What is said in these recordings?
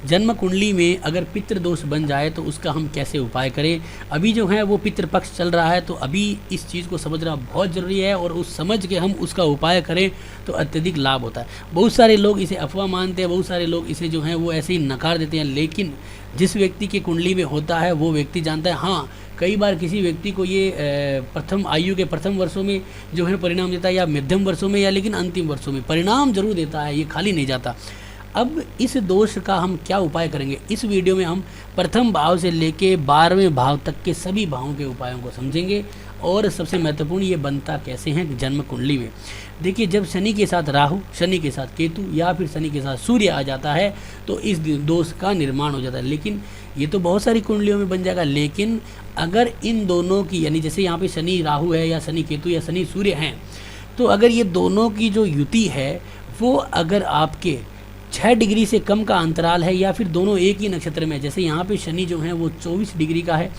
जन्म कुंडली में अगर पितृ दोष बन जाए तो उसका हम कैसे उपाय करें। अभी जो है वो पितृपक्ष चल रहा है, तो अभी इस चीज़ को समझना बहुत ज़रूरी है और उस समझ के हम उसका उपाय करें तो अत्यधिक लाभ होता है। बहुत सारे लोग इसे अफवाह मानते हैं, बहुत सारे लोग इसे जो है वो ऐसे ही नकार देते हैं, लेकिन जिस व्यक्ति की कुंडली में होता है वो व्यक्ति जानता है। हाँ, कई बार किसी व्यक्ति को ये प्रथम आयु के प्रथम वर्षों में जो है परिणाम देता है, या मध्यम वर्षों में, या लेकिन अंतिम वर्षों में परिणाम जरूर देता है, ये खाली नहीं जाता। अब इस दोष का हम क्या उपाय करेंगे, इस वीडियो में हम प्रथम भाव से लेके 12वें भाव तक के सभी भावों के उपायों को समझेंगे। और सबसे महत्वपूर्ण ये बनता कैसे हैं जन्म कुंडली में। देखिए, जब शनि के साथ राहु, शनि के साथ केतु या फिर शनि के साथ सूर्य आ जाता है तो इस दोष का निर्माण हो जाता है। लेकिन ये तो बहुत सारी कुंडलियों में बन जाएगा, लेकिन अगर इन दोनों की, यानी जैसे यहाँ पे शनि राहु है या शनि केतु या शनि सूर्य हैं, तो अगर ये दोनों की जो युति है वो अगर आपके 6 डिग्री से कम का अंतराल है, या फिर दोनों एक ही नक्षत्र में, जैसे यहाँ पे शनि जो है वो 24 डिग्री का है,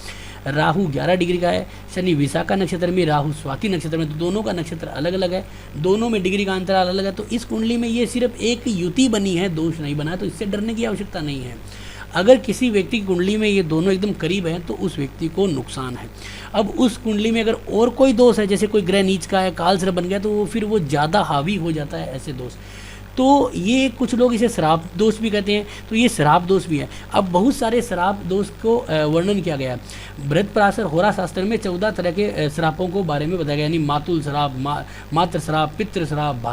राहु 11 डिग्री का है, शनि विशाखा नक्षत्र में, राहु स्वाति नक्षत्र में, तो दोनों का नक्षत्र अलग अलग है, दोनों में डिग्री का अंतराल अलग है। तो इस कुंडली में ये सिर्फ एक युति बनी है, दोष नहीं बना है, तो इससे डरने की आवश्यकता नहीं है। अगर किसी व्यक्ति की कुंडली में ये दोनों एकदम करीब हैं तो उस व्यक्ति को नुकसान है। अब उस कुंडली में अगर और कोई दोष है, जैसे कोई ग्रह नीच का है, कालसर्प बन गया, तो वो फिर वो ज़्यादा हावी हो जाता है ऐसे दोष। तो ये कुछ लोग इसे श्राप दोष भी कहते हैं, तो ये श्राप दोष भी है। अब बहुत सारे श्राप दोष को वर्णन किया गया है। बृहत पराशर होरा शास्त्र में 14 तरह के श्रापों को बारे में बताया गया, यानी मातुल श्राप, मातृ श्राप, पितृ श्राप,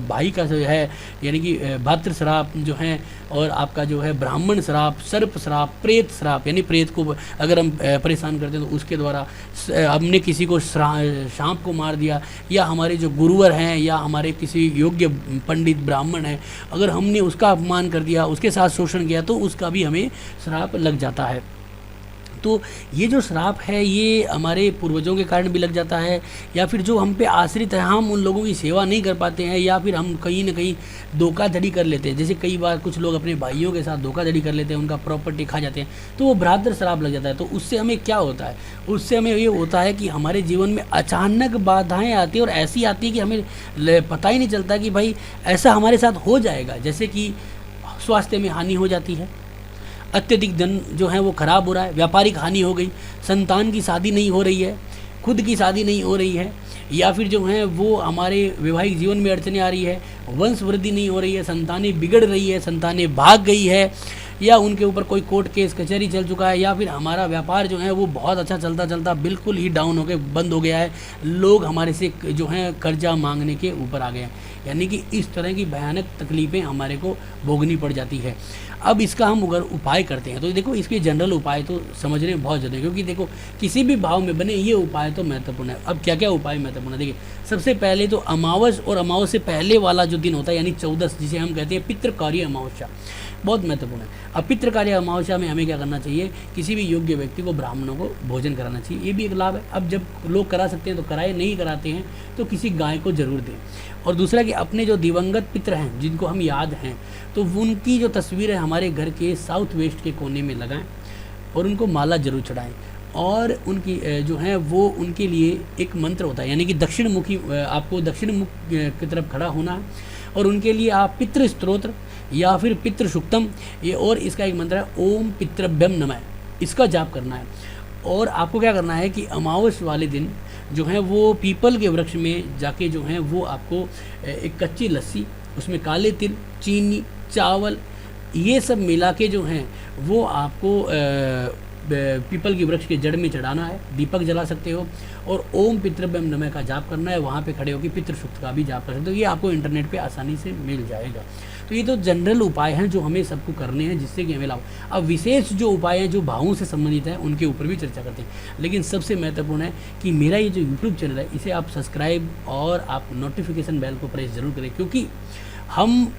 भाई का जो है यानी कि भातृ श्राप जो है, और आपका जो है ब्राह्मण श्राप, सर्प श्राप, प्रेत श्राप, यानी प्रेत को अगर हम परेशान करते हैं तो उसके द्वारा हमने किसी को सांप को मार दिया, या हमारे जो गुरुवर हैं या हमारे किसी योग्य पंडित ब्राह्मण है, अगर हमने उसका अपमान कर दिया, उसके साथ शोषण किया, तो उसका भी हमें श्राप लग जाता है। तो ये जो श्राप है ये हमारे पूर्वजों के कारण भी लग जाता है, या फिर जो हम पे आश्रित है, हम उन लोगों की सेवा नहीं कर पाते हैं, या फिर हम कहीं ना कहीं धोखाधड़ी कर लेते हैं। जैसे कई बार कुछ लोग अपने भाइयों के साथ धोखाधड़ी कर लेते हैं, उनका प्रॉपर्टी खा जाते हैं, तो वो भ्रातृ श्राप लग जाता है। तो उससे हमें क्या होता है, उससे हमें ये होता है कि हमारे जीवन में अचानक बाधाएँ आती है, और ऐसी आती है कि हमें पता ही नहीं चलता कि भाई ऐसा हमारे साथ हो जाएगा। जैसे कि स्वास्थ्य में हानि हो जाती है, अत्यधिक धन जो है वो खराब हो रहा है, व्यापारिक हानि हो गई, संतान की शादी नहीं हो रही है, खुद की शादी नहीं हो रही है, या फिर जो है वो हमारे वैवाहिक जीवन में अड़चने आ रही है, वंश वृद्धि नहीं हो रही है, संतानें बिगड़ रही है, संतानें भाग गई है, या उनके ऊपर कोई कोर्ट केस कचहरी चल चुका है, या फिर हमारा व्यापार जो है वो बहुत अच्छा चलता चलता बिल्कुल ही डाउन हो गया, बंद हो गया है, लोग हमारे से जो है कर्जा मांगने के ऊपर आ गए हैं। यानी कि इस तरह की भयानक तकलीफ़ें हमारे को भोगनी पड़ जाती है। अब इसका हम अगर उपाय करते हैं तो देखो, इसके जनरल उपाय तो समझने में बहुत ज़रूरी है, क्योंकि देखो किसी भी भाव में बने ये उपाय तो महत्वपूर्ण है। अब क्या क्या उपाय महत्वपूर्ण है, देखिए सबसे पहले तो अमावस और अमावस से पहले वाला जो दिन होता है, यानी 14, जिसे हम कहते हैं पितृकार्य अमावस्या, बहुत महत्वपूर्ण है। अब पितृकार्य अमावस्या में हमें क्या करना चाहिए, किसी भी योग्य व्यक्ति को, ब्राह्मणों को भोजन कराना चाहिए, ये भी एक लाभ है। अब जब लोग करा सकते हैं तो कराए, नहीं कराते हैं तो किसी गाय को जरूर दें। और दूसरा कि अपने जो दिवंगत पितर हैं जिनको हम याद हैं, तो उनकी जो तस्वीर है हमारे घर के साउथ वेस्ट के कोने में लगाएं और उनको माला जरूर चढ़ाएं। और उनकी जो है वो उनके लिए एक मंत्र होता है, यानी कि दक्षिण मुखी, आपको दक्षिण मुख की तरफ खड़ा होना है, और उनके लिए आप पितृ स्तोत्र या फिर पितृ सुक्तम, ये और इसका एक मंत्र है ओम पितृभ्यम नमः, इसका जाप करना है। और आपको क्या करना है कि अमावस वाले दिन जो है वो पीपल के वृक्ष में जाके जो है वो आपको एक कच्ची लस्सी, उसमें काले तिल, चीनी, चावल, ये सब मिला के जो हैं वो आपको पीपल की वृक्ष के जड़ में चढ़ाना है, दीपक जला सकते हो, और ओम पितृभ्यम नमः का जाप करना है। वहाँ पे खड़े होकर पितृ सुक्त का भी जाप कर सकते हो, ये आपको इंटरनेट पे आसानी से मिल जाएगा। तो ये तो जनरल उपाय हैं जो हमें सबको करने हैं, जिससे कि हमें लाभ। अब विशेष जो उपाय हैं जो भावों से संबंधित हैं उनके ऊपर भी चर्चा करते हैं, लेकिन सबसे महत्वपूर्ण है कि मेरा ये जो यूट्यूब चैनल है इसे आप सब्सक्राइब और आप नोटिफिकेशन बेल को प्रेस जरूर करें, क्योंकि हम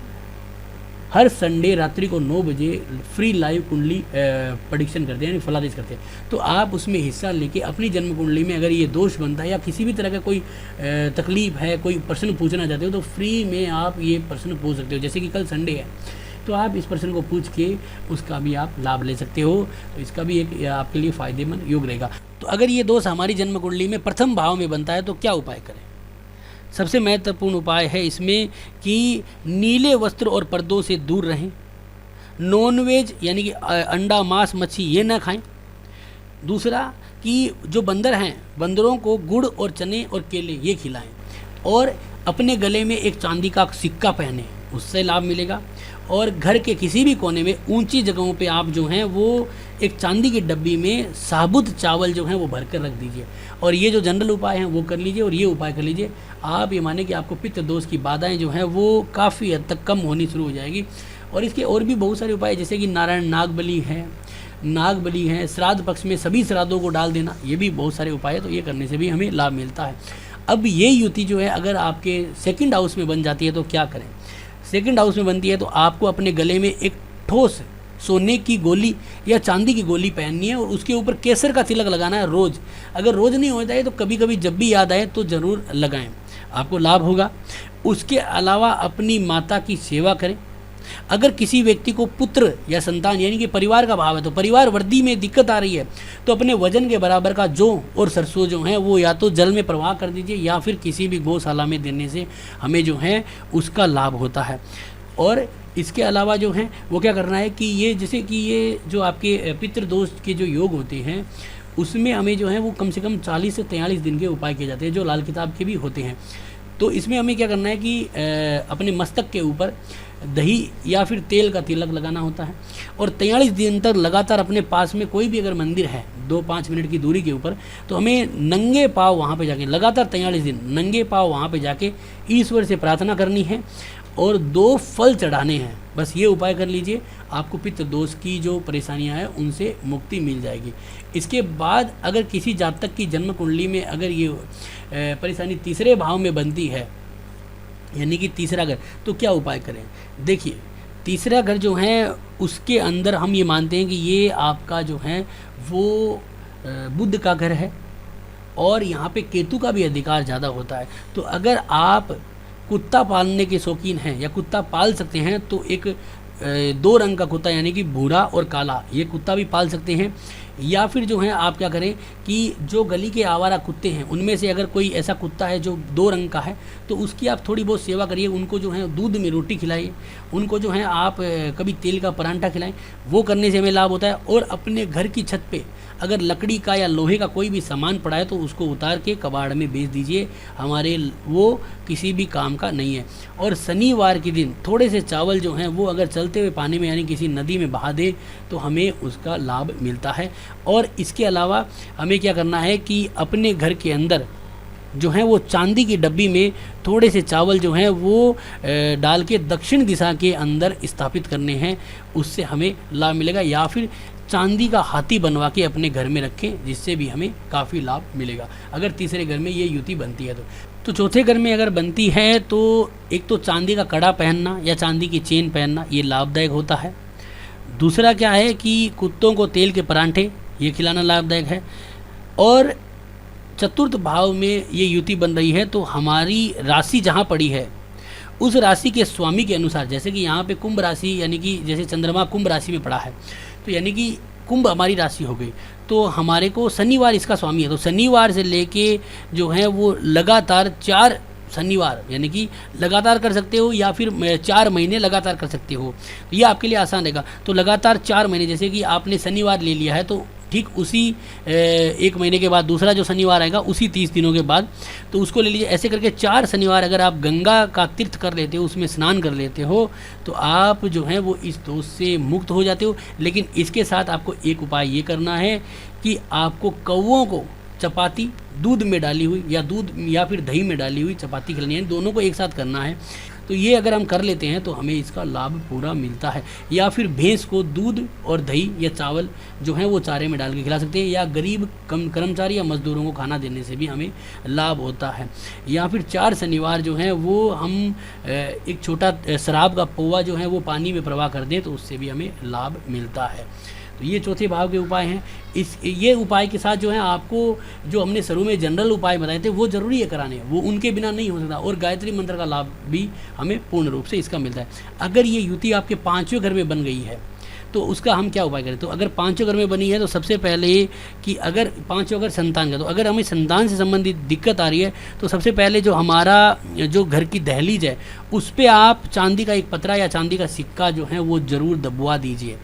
हर संडे रात्रि को 9 बजे फ्री लाइव कुंडली प्रेडिक्शन करते हैं, यानी फलादेश करते हैं। तो आप उसमें हिस्सा लेके अपनी जन्म कुंडली में अगर ये दोष बनता है या किसी भी तरह का कोई तकलीफ है, कोई प्रश्न पूछना चाहते हो, तो फ्री में आप ये प्रश्न पूछ सकते हो। जैसे कि कल संडे है तो आप इस प्रश्न को पूछ के उसका भी आप लाभ ले सकते हो, तो इसका भी एक आपके लिए फ़ायदेमंद योग रहेगा। तो अगर ये दोष हमारी जन्म कुंडली में प्रथम भाव में बनता है तो क्या उपाय करें? सबसे महत्वपूर्ण उपाय है इसमें कि नीले वस्त्र और पर्दों से दूर रहें, नॉनवेज यानी कि अंडा मांस मच्छी ये ना खाएं। दूसरा कि जो बंदर हैं, बंदरों को गुड़ और चने और केले ये खिलाएं। और अपने गले में एक चांदी का सिक्का पहने, उससे लाभ मिलेगा। और घर के किसी भी कोने में ऊंची जगहों पे आप जो हैं वो एक चांदी की डब्बी में साबुत चावल जो हैं वो भर कर रख दीजिए। और ये जो जनरल उपाय हैं वो कर लीजिए और ये उपाय कर लीजिए। आप ये माने कि आपको पित्त दोष की बाधाएं जो हैं वो काफ़ी हद तक कम होनी शुरू हो जाएगी। और इसके और भी बहुत सारे उपाय, जैसे कि नारायण नाग बलि है, श्राद्ध पक्ष में सभी श्राद्धों को डाल देना, ये भी बहुत सारे उपाय है। तो ये करने से भी हमें लाभ मिलता है। अब ये युति जो है अगर आपके सेकंड हाउस में बन जाती है तो क्या करें। सेकंड हाउस में बनती है तो आपको अपने गले में एक ठोस सोने की गोली या चांदी की गोली पहननी है और उसके ऊपर केसर का तिलक लगाना है रोज़। अगर रोज़ नहीं होता है तो कभी कभी जब भी याद आए तो ज़रूर लगाएं, आपको लाभ होगा। उसके अलावा अपनी माता की सेवा करें। अगर किसी व्यक्ति को पुत्र या संतान यानी कि परिवार का भाव है, तो परिवार वृद्धि में दिक्कत आ रही है, तो अपने वजन के बराबर का जौ और सरसों जो है वो या तो जल में प्रवाह कर दीजिए या फिर किसी भी गौशाला में देने से हमें जो है उसका लाभ होता है। और इसके अलावा जो है वो क्या करना है कि ये जैसे कि ये जो आपके पितृदोष के जो योग होते हैं उसमें हमें जो है वो कम से कम 40 से 43 दिन के उपाय किए जाते हैं, जो लाल किताब के भी होते हैं। तो इसमें हमें क्या करना है कि अपने मस्तक के ऊपर दही या फिर तेल का तिलक लगाना होता है और 43 दिन तक लगातार अपने पास में कोई भी अगर मंदिर है 2-5 मिनट की दूरी के ऊपर, तो हमें नंगे पाँव वहाँ पे जाके लगातार 43 दिन नंगे पाँव वहाँ पे जाके ईश्वर से प्रार्थना करनी है और 2 फल चढ़ाने हैं। बस ये उपाय कर लीजिए, आपको पित्त दोष की जो परेशानियां हैं उनसे मुक्ति मिल जाएगी। इसके बाद अगर किसी जातक की जन्म कुंडली में अगर ये परेशानी तीसरे भाव में बनती है यानी कि तीसरा घर, तो क्या उपाय करें। देखिए तीसरा घर जो है उसके अंदर हम ये मानते हैं कि ये आपका जो है वो बुध का घर है और यहाँ पे केतु का भी अधिकार ज़्यादा होता है। तो अगर आप कुत्ता पालने के शौकीन हैं या कुत्ता पाल सकते हैं तो एक 2 रंग का कुत्ता यानी कि भूरा और काला ये कुत्ता भी पाल सकते हैं। या फिर जो है आप क्या करें कि जो गली के आवारा कुत्ते हैं उनमें से अगर कोई ऐसा कुत्ता है जो 2 रंग का है तो उसकी आप थोड़ी बहुत सेवा करिए। उनको जो है दूध में रोटी खिलाइए, उनको जो है आप कभी तेल का परांठा खिलाएं, वो करने से हमें लाभ होता है। और अपने घर की छत पे अगर लकड़ी का या लोहे का कोई भी सामान पड़ा है तो उसको उतार के कबाड़ में बेच दीजिए, हमारे वो किसी भी काम का नहीं है। और शनिवार के दिन थोड़े से चावल जो हैं वो अगर चलते हुए पानी में यानी किसी नदी में बहा दे तो हमें उसका लाभ मिलता है। और इसके अलावा हमें क्या करना है कि अपने घर के अंदर जो है वो चांदी की डब्बी में थोड़े से चावल जो हैं वो डाल के दक्षिण दिशा के अंदर स्थापित करने हैं, उससे हमें लाभ मिलेगा। या फिर चांदी का हाथी बनवा के अपने घर में रखें, जिससे भी हमें काफ़ी लाभ मिलेगा अगर तीसरे घर में ये युति बनती है तो चौथे घर में अगर बनती है तो एक तो चांदी का कड़ा पहनना या चांदी की चेन पहनना ये लाभदायक होता है। दूसरा क्या है कि कुत्तों को तेल के परांठे ये खिलाना लाभदायक है। और चतुर्थ भाव में ये युति बन रही है तो हमारी राशि जहाँ पड़ी है उस राशि के स्वामी के अनुसार, जैसे कि यहाँ पे कुंभ राशि यानी कि जैसे चंद्रमा कुंभ राशि में पड़ा है तो यानी कि कुंभ हमारी राशि हो गई, तो हमारे को शनिवार इसका स्वामी है। तो शनिवार से लेके जो है वो लगातार 4 शनिवार यानी कि लगातार कर सकते हो या फिर 4 महीने लगातार कर सकते हो, तो ये आपके लिए आसान रहेगा। तो लगातार 4 महीने, जैसे कि आपने शनिवार ले लिया है तो ठीक उसी 1 महीने के बाद दूसरा जो शनिवार आएगा उसी 30 दिनों के बाद तो उसको ले लीजिए। ऐसे करके 4 शनिवार अगर आप गंगा का तीर्थ कर लेते हो, उसमें स्नान कर लेते हो, तो आप जो है वो इस दोष से मुक्त हो जाते हो। लेकिन इसके साथ आपको एक उपाय ये करना है कि आपको कौवों को चपाती दूध में डाली हुई या दूध या फिर दही में डाली हुई चपाती खिलानी है, दोनों को एक साथ करना है। तो ये अगर हम कर लेते हैं तो हमें इसका लाभ पूरा मिलता है। या फिर भैंस को दूध और दही या चावल जो है वो चारे में डाल के खिला सकते हैं, या गरीब कर्मचारी या मजदूरों को खाना देने से भी हमें लाभ होता है। या फिर 4 शनिवार जो है वो हम एक छोटा शराब का पौवा जो है वो पानी में प्रवाह कर दें तो उससे भी हमें लाभ मिलता है। तो ये चौथे भाव के उपाय हैं। ये उपाय के साथ जो है आपको जो हमने शुरू में जनरल उपाय बताए थे वो ज़रूरी है कराने, वो उनके बिना नहीं हो सकता। और गायत्री मंत्र का लाभ भी हमें पूर्ण रूप से इसका मिलता है। अगर ये युति आपके 5वें घर में बन गई है तो उसका हम क्या उपाय करें? तो अगर पाँचों घर में बनी है तो सबसे पहले कि अगर पाँचों अगर संतान का, तो अगर हमें संतान से संबंधित दिक्कत आ रही है तो सबसे पहले जो हमारा जो घर की दहलीज है उस पर आप चांदी का एक पतरा या चांदी का सिक्का जो है वो ज़रूर दबवा दीजिए,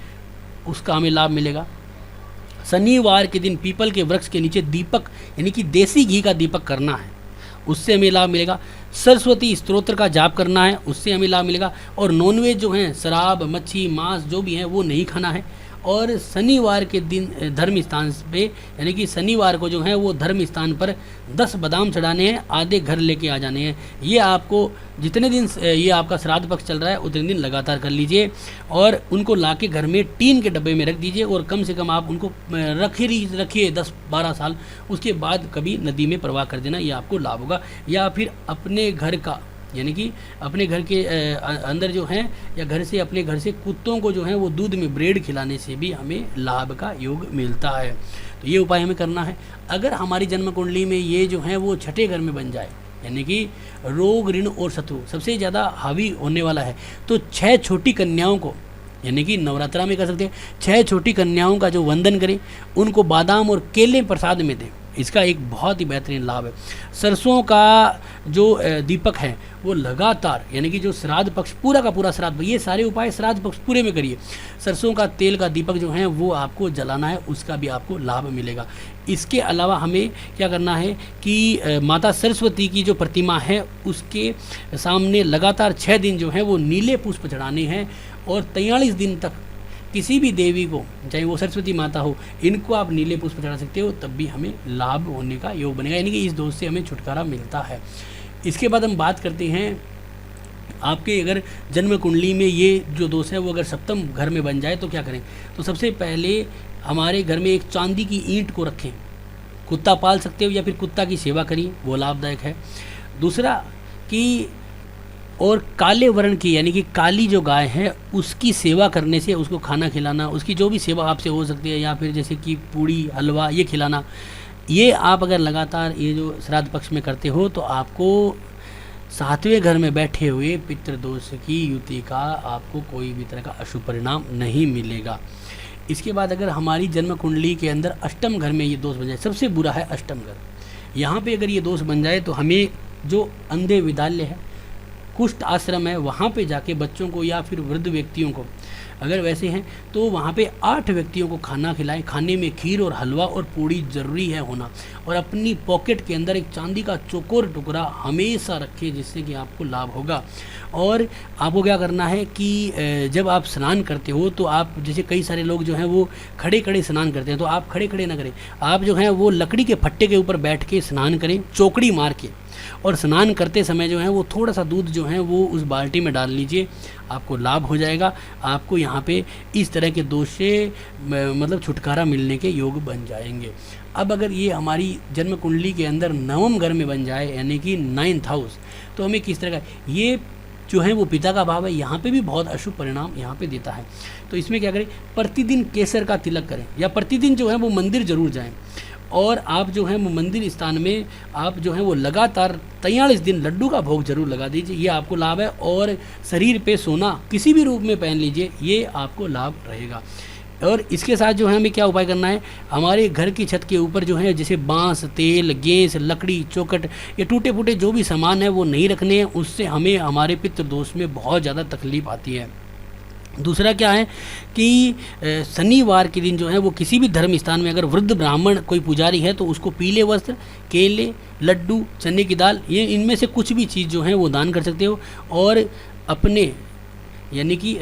उसका हमें लाभ मिलेगा। शनिवार के दिन पीपल के वृक्ष के नीचे दीपक यानी कि देसी घी का दीपक करना है, उससे हमें लाभ मिलेगा। सरस्वती स्तोत्र का जाप करना है, उससे हमें लाभ मिलेगा। और नॉनवेज जो है, शराब, मच्छी, मांस जो भी है वो नहीं खाना है। और शनिवार के दिन धर्म स्थान पे यानी कि शनिवार को जो है वो धर्म स्थान पर 10 बादाम चढ़ाने हैं, आधे घर लेके आ जाने हैं। ये आपको जितने दिन ये आपका श्राद्ध पक्ष चल रहा है उतने दिन लगातार कर लीजिए और उनको लाके घर में टीन के डब्बे में रख दीजिए और कम से कम आप उनको रखिए 10-12 साल, उसके बाद कभी नदी में प्रवाह कर देना, ये आपको लाभ होगा। या फिर अपने घर का यानी कि अपने घर के अंदर जो है या घर से अपने घर से कुत्तों को जो है वो दूध में ब्रेड खिलाने से भी हमें लाभ का योग मिलता है। तो ये उपाय हमें करना है। अगर हमारी जन्म कुंडली में ये जो है वो छठे घर में बन जाए यानी कि रोग, ऋण और शत्रु सबसे ज़्यादा हावी होने वाला है, तो 6 छोटी कन्याओं को यानी कि नवरात्रा में कर सकते हैं, 6 छोटी कन्याओं का जो वंदन करें, उनको बादाम और केले प्रसाद में दें, इसका एक बहुत ही बेहतरीन लाभ है। सरसों का जो दीपक है वो लगातार यानी कि जो श्राद्ध पक्ष पूरा का पूरा श्राद्ध, ये सारे उपाय श्राद्ध पक्ष पूरे में करिए। सरसों का तेल का दीपक जो है वो आपको जलाना है, उसका भी आपको लाभ मिलेगा। इसके अलावा हमें क्या करना है कि माता सरस्वती की जो प्रतिमा है उसके सामने लगातार 6 दिन जो है वो नीले पुष्प चढ़ाने हैं और 43 दिन तक किसी भी देवी को, चाहे वो सरस्वती माता हो, इनको आप नीले पुष्प चढ़ा सकते हो, तब भी हमें लाभ होने का योग बनेगा, यानी कि इस दोष से हमें छुटकारा मिलता है। इसके बाद हम बात करते हैं आपके अगर जन्म कुंडली में ये जो दोष है वो अगर सप्तम घर में बन जाए तो क्या करें? तो सबसे पहले हमारे घर में एक चांदी की ईंट को रखें, कुत्ता पाल सकते हो या फिर कुत्ता की सेवा करिए, वो लाभदायक है। दूसरा कि और काले वर्ण की यानी कि काली जो गाय है उसकी सेवा करने से, उसको खाना खिलाना, उसकी जो भी सेवा आपसे हो सकती है या फिर जैसे कि पूड़ी, हलवा ये खिलाना, ये आप अगर लगातार ये जो श्राद्ध पक्ष में करते हो तो आपको 7वें घर में बैठे हुए पितृदोष की युति का आपको कोई भी तरह का अशुभ परिणाम नहीं मिलेगा। इसके बाद अगर हमारी जन्म कुंडली के अंदर अष्टम घर में ये दोष बन जाए, सबसे बुरा है अष्टम घर, यहाँ पे अगर ये दोष बन जाए तो हमें जो अंधे विद्यालय है, कुष्ठ आश्रम है, वहाँ पे जाके बच्चों को या फिर वृद्ध व्यक्तियों को अगर वैसे हैं तो वहाँ पे 8 व्यक्तियों को खाना खिलाएं। खाने में खीर और हलवा और पूड़ी ज़रूरी है होना, और अपनी पॉकेट के अंदर एक चांदी का चौकोर टुकड़ा हमेशा रखें, जिससे कि आपको लाभ होगा। और आपको क्या करना है कि जब आप स्नान करते हो तो आप, जैसे कई सारे लोग जो हैं वो खड़े खड़े स्नान करते हैं, तो आप खड़े खड़े ना करें, आप जो हैं वो लकड़ी के फट्टे के ऊपर बैठ के स्नान करें, चौकड़ी मार के। और स्नान करते समय जो है वो थोड़ा सा दूध जो है वो उस बाल्टी में डाल लीजिए, आपको लाभ हो जाएगा। आपको यहाँ पे इस तरह के दोष से मतलब छुटकारा मिलने के योग बन जाएंगे। अब अगर ये हमारी जन्म कुंडली के अंदर 9वें घर में बन जाए यानी कि 9th हाउस, तो हमें किस तरह का, ये जो है वो पिता का भाव है, यहाँ पे भी बहुत अशुभ परिणाम यहाँ पे देता है। तो इसमें क्या करें, प्रतिदिन केसर का तिलक करें या प्रतिदिन जो है वो मंदिर जरूर जाएं, और आप जो है वो मंदिर स्थान में आप जो है वो लगातार 43 दिन लड्डू का भोग जरूर लगा दीजिए, ये आपको लाभ है। और शरीर पे सोना किसी भी रूप में पहन लीजिए, ये आपको लाभ रहेगा। और इसके साथ जो है हमें क्या उपाय करना है, हमारे घर की छत के ऊपर जो है जैसे बांस, तेल, गैस, लकड़ी, चौखट, ये टूटे फूटे जो भी सामान है वो नहीं रखने हैं, उससे हमें हमारे पितृ दोष में बहुत ज़्यादा तकलीफ आती है। दूसरा क्या है कि शनिवार के दिन जो है वो किसी भी धर्म स्थान में अगर वृद्ध ब्राह्मण कोई पुजारी है तो उसको पीले वस्त्र, केले, लड्डू, चने की दाल, ये इनमें से कुछ भी चीज़ जो है वो दान कर सकते हो। और अपने यानी कि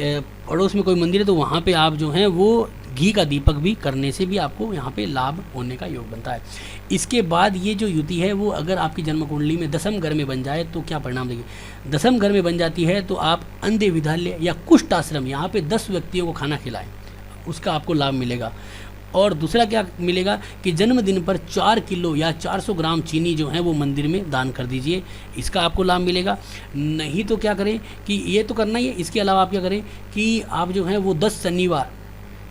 पड़ोस में कोई मंदिर है तो वहाँ पे आप जो हैं वो घी का दीपक भी करने से भी आपको यहाँ पे लाभ होने का योग बनता है। इसके बाद ये जो युति है वो अगर आपकी जन्म कुंडली में 10वें घर में बन जाए तो क्या परिणाम देगी। 10वें घर में बन जाती है तो आप अंधे विद्यालय या कुष्ठ आश्रम, यहाँ पे 10 व्यक्तियों को खाना खिलाएं, उसका आपको लाभ मिलेगा। और दूसरा क्या मिलेगा कि जन्मदिन पर 4 किलो या 400 ग्राम चीनी जो है वो मंदिर में दान कर दीजिए, इसका आपको लाभ मिलेगा। नहीं तो क्या करें कि ये तो करना ही है, इसके अलावा आप क्या करें कि आप जो है वो 10 शनिवार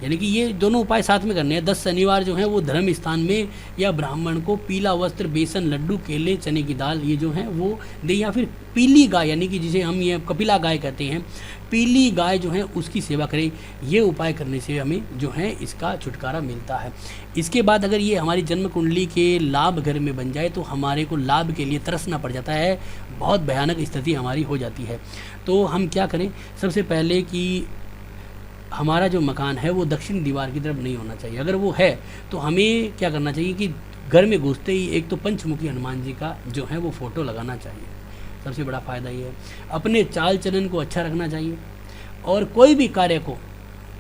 यानी कि ये दोनों उपाय साथ में करने हैं। 10 शनिवार जो है वो धर्म स्थान में या ब्राह्मण को पीला वस्त्र, बेसन, लड्डू, केले, चने की दाल ये जो है वो दे, या फिर पीली गाय यानी कि जिसे हम ये कपिला गाय कहते हैं, पीली गाय जो है उसकी सेवा करें। ये उपाय करने से हमें जो है इसका छुटकारा मिलता है। इसके बाद अगर ये हमारी जन्म कुंडली के लाभ घर में बन जाए तो हमारे को लाभ के लिए तरसना पड़ जाता है, बहुत भयानक स्थिति हमारी हो जाती है। तो हम क्या करें, सबसे पहले कि हमारा जो मकान है वो दक्षिण दीवार की तरफ नहीं होना चाहिए। अगर वो है तो हमें क्या करना चाहिए कि घर में घुसते ही एक तो पंचमुखी हनुमान जी का जो है वो फ़ोटो लगाना चाहिए। सबसे बड़ा फ़ायदा ये है। अपने चाल चलन को अच्छा रखना चाहिए और कोई भी कार्य को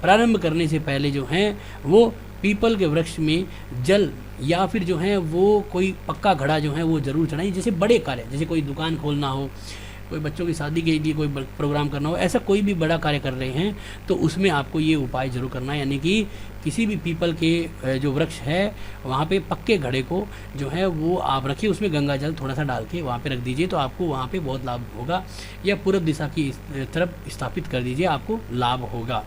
प्रारंभ करने से पहले जो है वो पीपल के वृक्ष में जल या फिर जो है वो कोई पक्का घड़ा जो है वो ज़रूर चढ़ाइए। जैसे बड़े कार्य, जैसे कोई दुकान खोलना हो, कोई बच्चों की शादी के लिए कोई प्रोग्राम करना हो, ऐसा कोई भी बड़ा कार्य कर रहे हैं तो उसमें आपको ये उपाय जरूर करना है। यानी कि किसी भी पीपल के जो वृक्ष है वहाँ पे पक्के घड़े को जो है वो आप रखिए, उसमें गंगा जल थोड़ा सा डाल के वहाँ पे रख दीजिए तो आपको वहाँ पे बहुत लाभ होगा। या पूर्व दिशा की तरफ स्थापित कर दीजिए, आपको लाभ होगा।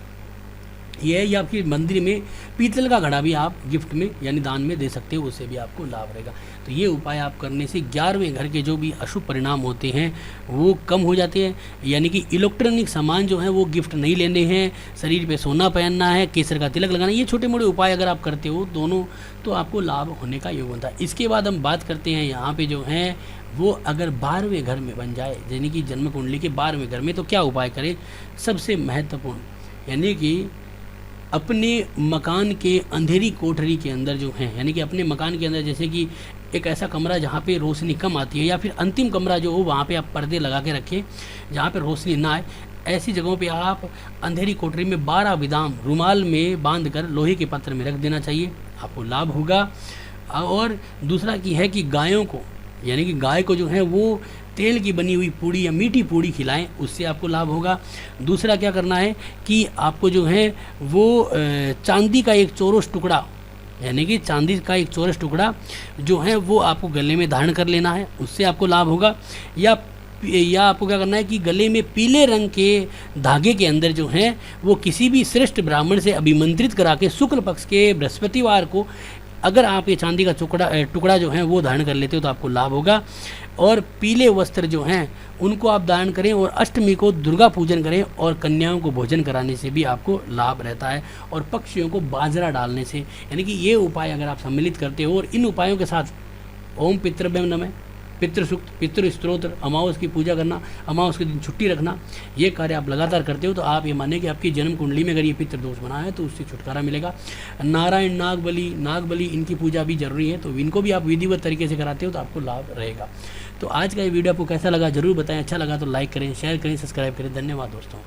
ये है, या आपकी मंदिर में पीतल का घड़ा भी आप गिफ्ट में यानी दान में दे सकते हो, उससे भी आपको लाभ रहेगा। तो ये उपाय आप करने से 11वें घर के जो भी अशुभ परिणाम होते हैं वो कम हो जाते हैं। यानी कि इलेक्ट्रॉनिक सामान जो है वो गिफ्ट नहीं लेने हैं, शरीर पे सोना पहनना है, केसर का तिलक लगाना, ये छोटे मोटे उपाय अगर आप करते हो दोनों तो आपको लाभ होने का योग बनता है। इसके बाद हम बात करते हैं यहाँ पे जो है वो अगर 12वें घर में बन जाए, यानी कि जन्म कुंडली के 12वें घर में, तो क्या उपाय करें। सबसे महत्वपूर्ण यानी कि अपने मकान के अंधेरी कोठरी के अंदर जो है, यानी कि अपने मकान के अंदर जैसे कि एक ऐसा कमरा जहाँ पे रोशनी कम आती है, या फिर अंतिम कमरा जो हो वहाँ पे आप पर्दे लगा के रखें जहाँ पे रोशनी ना आए। ऐसी जगहों पे आप अंधेरी कोठरी में 12 बादाम रुमाल में बांध कर लोहे के पात्र में रख देना चाहिए, आपको लाभ होगा। और दूसरा की है कि गायों को, यानी कि गाय को जो है वो तेल की बनी हुई पूड़ी या मीठी पूड़ी खिलाएं, उससे आपको लाभ होगा। दूसरा क्या करना है कि आपको जो है वो चांदी का एक चौरस टुकड़ा, यानी कि चांदी का एक चौरस टुकड़ा जो है वो आपको गले में धारण कर लेना है, उससे आपको लाभ होगा। या आपको क्या करना है कि गले में पीले रंग के धागे के अंदर जो है वो किसी भी श्रेष्ठ ब्राह्मण से अभिमंत्रित करा के शुक्ल पक्ष के बृहस्पतिवार को अगर आप ये चांदी का टुकड़ा जो है वो धारण कर लेते हो तो आपको लाभ होगा। और पीले वस्त्र जो हैं उनको आप दान करें, और अष्टमी को दुर्गा पूजन करें, और कन्याओं को भोजन कराने से भी आपको लाभ रहता है। और पक्षियों को बाजरा डालने से, यानी कि ये उपाय अगर आप सम्मिलित करते हो और इन उपायों के साथ ओम पितृभ्यं नमः, पितृ सूक्त, पितृ स्तोत्र, अमावस की पूजा करना, अमावस के दिन छुट्टी रखना, ये कार्य आप लगातार करते हो तो आप ये माने कि आपकी जन्म कुंडली में अगर ये पितृ दोष बना है तो उससे छुटकारा मिलेगा। नारायण, नागबली इनकी पूजा भी जरूरी है, तो इनको भी आप विधिवत तरीके से कराते हो तो आपको लाभ रहेगा। तो आज का ये वीडियो आपको कैसा लगा जरूर बताएं। अच्छा लगा तो लाइक करें, शेयर करें, सब्सक्राइब करें। धन्यवाद दोस्तों।